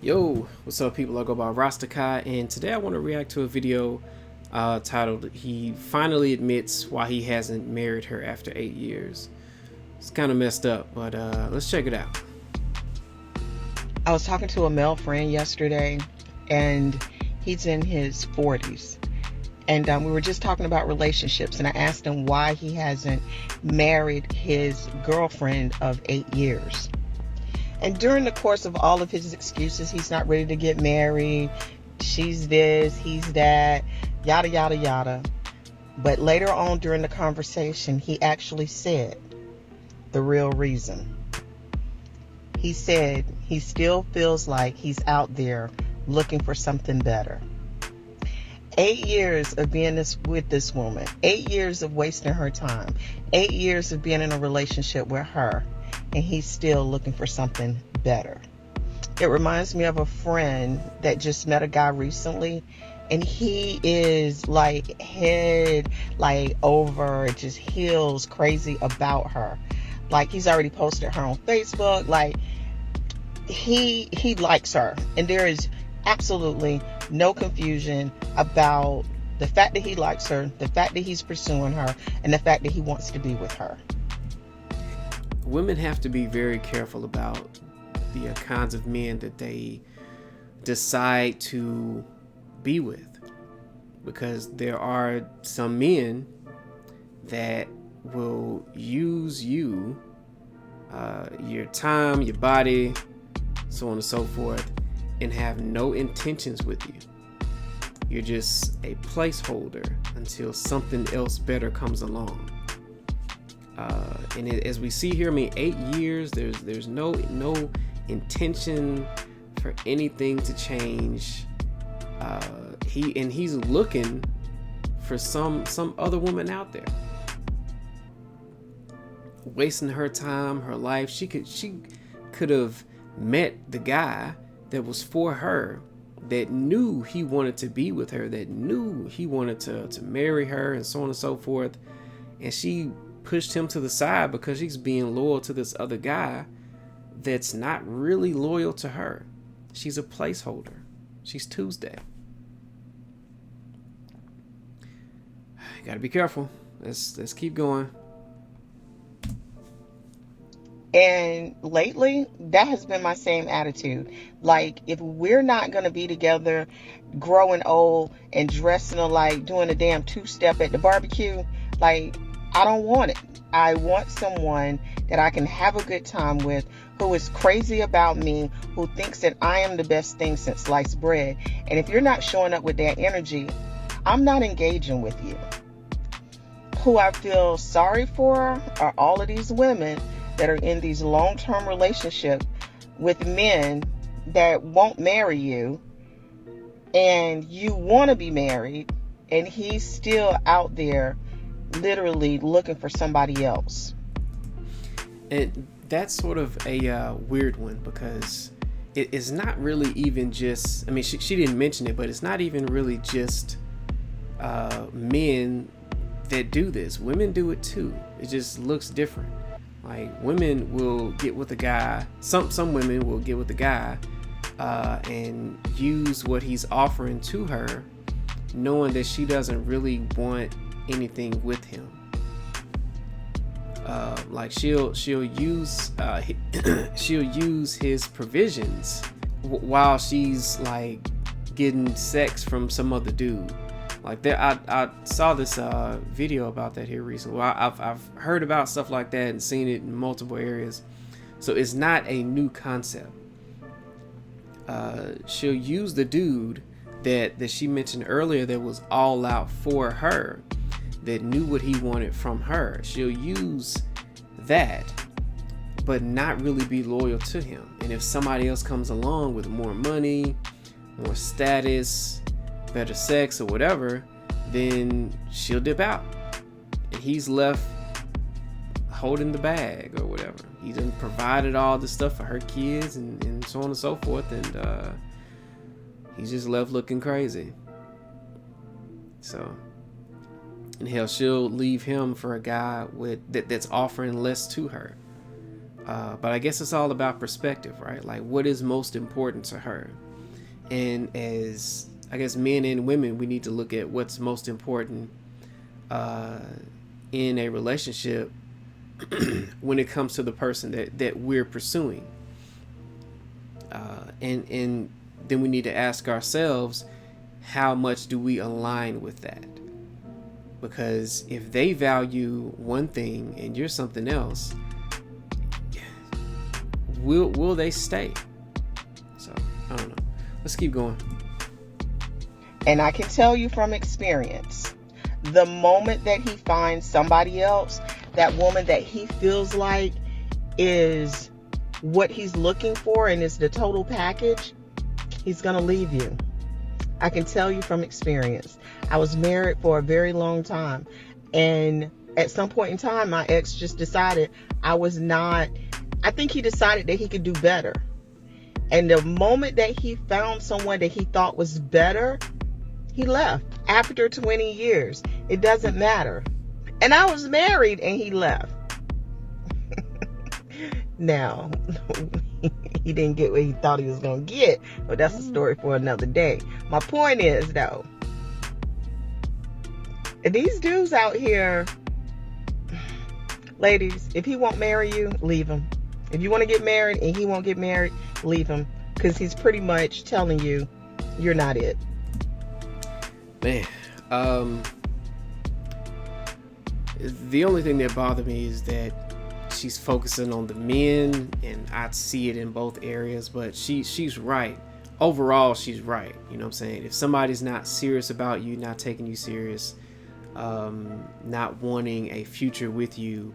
Yo, what's up people? I go by Rasdakai, and today I want to react to a video titled "He Finally Admits Why He Hasn't Married Her After 8 Years." It's kind of messed up, but let's check it out. I was talking to a male friend yesterday, and he's in his 40s. And we were just talking about relationships, and I asked him why he hasn't married his girlfriend of 8 years. And during the course of all of his excuses, he's not ready to get married, she's this, he's that, yada, yada, yada. But later on during the conversation, he actually said the real reason. He said he still feels like he's out there looking for something better. 8 years of being with this woman, 8 years of wasting her time, 8 years of being in a relationship with her, and he's still looking for something better. It reminds me of a friend that just met a guy recently, and he is like head like over, just heels crazy about her. Like, he's already posted her on Facebook. Like, he likes her, and there is absolutely no confusion about the fact that he likes her, the fact that he's pursuing her, and the fact that he wants to be with her. Women have to be very careful about the kinds of men that they decide to be with, because there are some men that will use you, your time, your body, so on and so forth, and have no intentions with you. You're just a placeholder until something else better comes along. And as we see here, I mean, 8 years, there's no intention for anything to change. He's looking for some other woman out there, wasting her time, her life. She could have met the guy that was for her, that knew he wanted to be with her, that knew he wanted to marry her, and so on and so forth. And she pushed him to the side because he's being loyal to this other guy that's not really loyal to her. She's a placeholder. She's Tuesday. You gotta be careful. Let's keep going. And lately, that has been my same attitude. Like, if we're not going to be together, growing old and dressing alike, doing a damn two-step at the barbecue, like, I don't want it. I want someone that I can have a good time with, who is crazy about me, who thinks that I am the best thing since sliced bread. And if you're not showing up with that energy, I'm not engaging with you. Who I feel sorry for are all of these women that are in these long-term relationships with men that won't marry you, and you want to be married, and he's still out there literally looking for somebody else. And that's sort of a weird one, because it is not really even just, I mean, she didn't mention it, but it's not even really just men that do this. Women do it too. It just looks different. Like, women will get with a guy, some women will get with a guy and use what he's offering to her, knowing that she doesn't really want anything with him. Like, she'll use she'll use his provisions while she's like getting sex from some other dude. Like, there, I saw this video about that here recently. Well, I've heard about stuff like that and seen it in multiple areas, so it's not a new concept. She'll use the dude that she mentioned earlier, that was all out for her, that knew what he wanted from her. She'll use that, but not really be loyal to him. And if somebody else comes along with more money, more status, better sex, or whatever, then she'll dip out, and he's left holding the bag or whatever. He done provided all the stuff for her kids and so on and so forth, and he's just left looking crazy. So, and hell, she'll leave him for a guy that's offering less to her. But I guess it's all about perspective, right? Like, what is most important to her? And as I guess men and women, we need to look at what's most important in a relationship when it comes to the person that we're pursuing. And then we need to ask ourselves, how much do we align with that? Because if they value one thing and you're something else, will they stay? So I don't know. Let's keep going. And I can tell you from experience, the moment that he finds somebody else, that woman that he feels like is what he's looking for and is the total package, he's going to leave you. I can tell you from experience. I was married for a very long time, and at some point in time, my ex just decided I think he decided that he could do better. And the moment that he found someone that he thought was better, he left after 20 years. It doesn't matter. And I was married and he left. Now, he didn't get what he thought he was going to get, but that's a story for another day. My point is, though, these dudes out here, ladies, if he won't marry you, leave him. If you want to get married and he won't get married, leave him, because he's pretty much telling you you're not it. Man, the only thing that bothered me is that she's focusing on the men, and I see it in both areas, but she's right. Overall, she's right. You know what I'm saying? If somebody's not serious about you, not taking you serious, not wanting a future with you,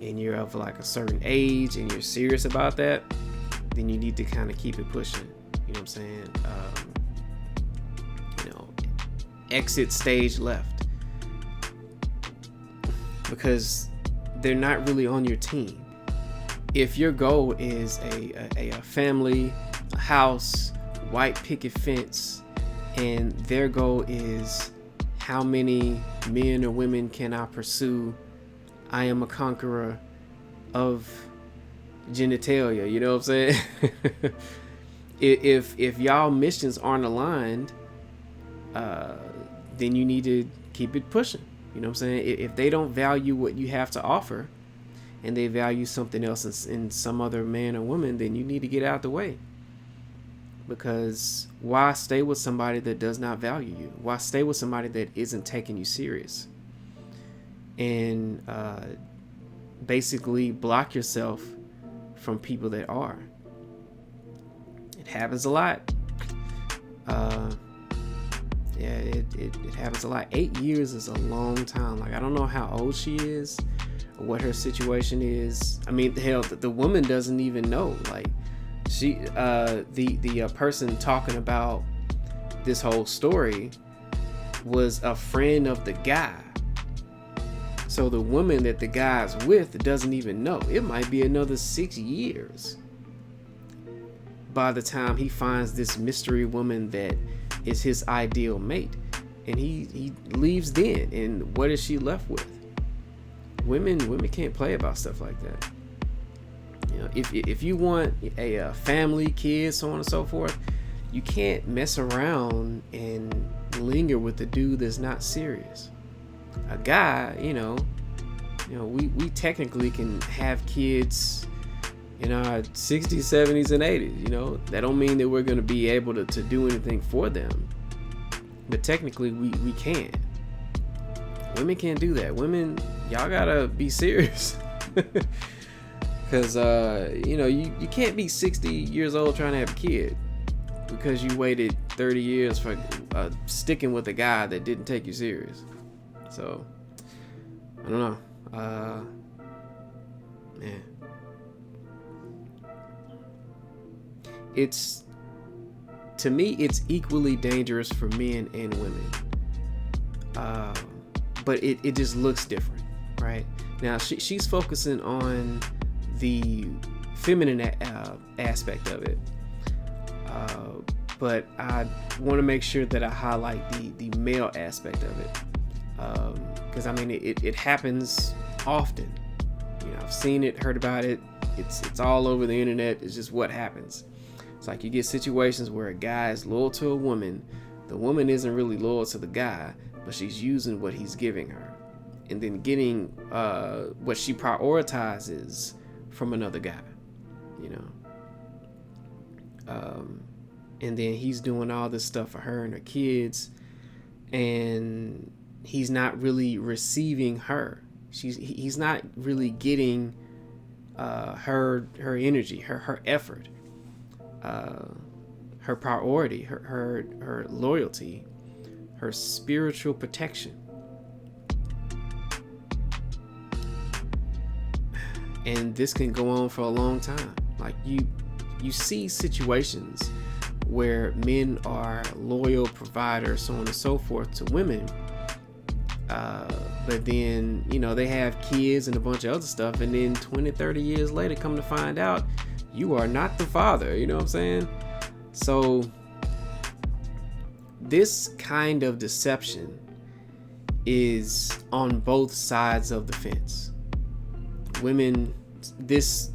and you're of like a certain age and you're serious about that, then you need to kind of keep it pushing. You know what I'm saying? Exit stage left, because they're not really on your team. If your goal is a family, a house, white picket fence, and their goal is how many men or women can I pursue, I am a conqueror of genitalia, you know what I'm saying? if y'all missions aren't aligned, then you need to keep it pushing. You know what I'm saying? If they don't value what you have to offer, and they value something else in some other man or woman, then you need to get out the way. Because why stay with somebody that does not value you? Why stay with somebody that isn't taking you serious? And basically block yourself from people that are. It happens a lot. It happens a lot. 8 years is a long time. Like, I don't know how old she is or what her situation is. I mean, hell, the woman doesn't even know. Like, she, the person talking about this whole story was a friend of the guy. So the woman that the guy's with doesn't even know. It might be another 6 years by the time he finds this mystery woman that is his ideal mate, and he leaves then, and what is she left with? Women can't play about stuff like that. You know, if you want a family, kids, so on and so forth, you can't mess around and linger with the dude that's not serious. A guy, we technically can have kids in our 60s, 70s, and 80s. That don't mean that we're going to be able to do anything for them, but technically we can. Women can't do that. Women, y'all gotta be serious. Because you can't be 60 years old trying to have a kid because you waited 30 years for sticking with a guy that didn't take you serious. So I don't know. Man, to me it's equally dangerous for men and women, but it just looks different. Right now she's focusing on the feminine aspect of it, but I want to make sure that I highlight the male aspect of it, because I mean it happens often. I've seen it, heard about it, It's all over the internet. It's just what happens. It's like you get situations where a guy is loyal to a woman. The woman isn't really loyal to the guy, but she's using what he's giving her, and then getting what she prioritizes from another guy, you know. And then he's doing all this stuff for her and her kids, and he's not really receiving her. He's not really getting her energy, her effort, her priority, her loyalty, her spiritual protection. And this can go on for a long time. Like you see situations where men are loyal providers, so on and so forth, to women, but then, you know, they have kids and a bunch of other stuff, and then 20-30 years later come to find out you are not the father. You know what I'm saying? So this kind of deception is on both sides of the fence. Women, this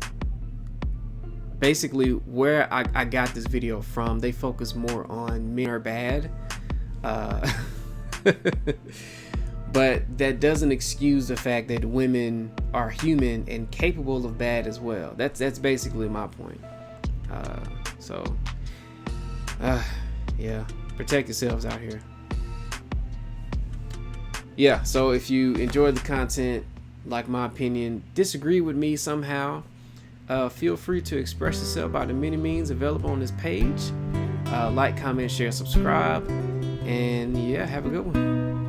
basically where I got this video from, they focus more on men are bad, but that doesn't excuse the fact that women are human and capable of bad as well. That's basically my point. Yeah, protect yourselves out here. Yeah, so if you enjoyed the content, like my opinion, disagree with me somehow, feel free to express yourself by the many means available on this page. Like, comment, share, subscribe, and yeah, have a good one.